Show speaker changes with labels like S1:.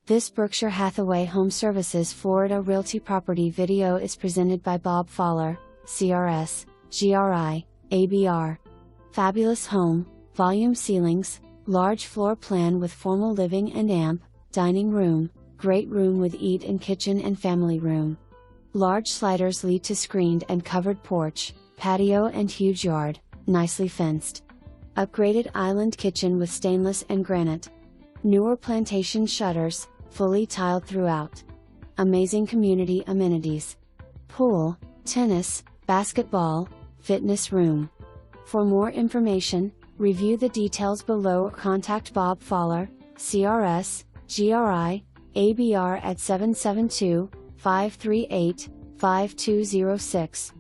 S1: This Berkshire Hathaway HomeServices Florida Realty property video is presented by Bob Fowler, CRS, GRI, ABR. Fabulous home, volume ceilings, large floor plan with formal living and amp, dining room, great room with eat and kitchen and family room. Large sliders lead to screened and covered porch, patio and huge yard, nicely fenced. Upgraded island kitchen with stainless and granite. Newer plantation shutters, fully tiled throughout. Amazing community amenities. Pool, tennis, basketball, fitness room. For more information, review the details below or contact Bob Fowler, CRS, GRI, ABR at 772-538-5206.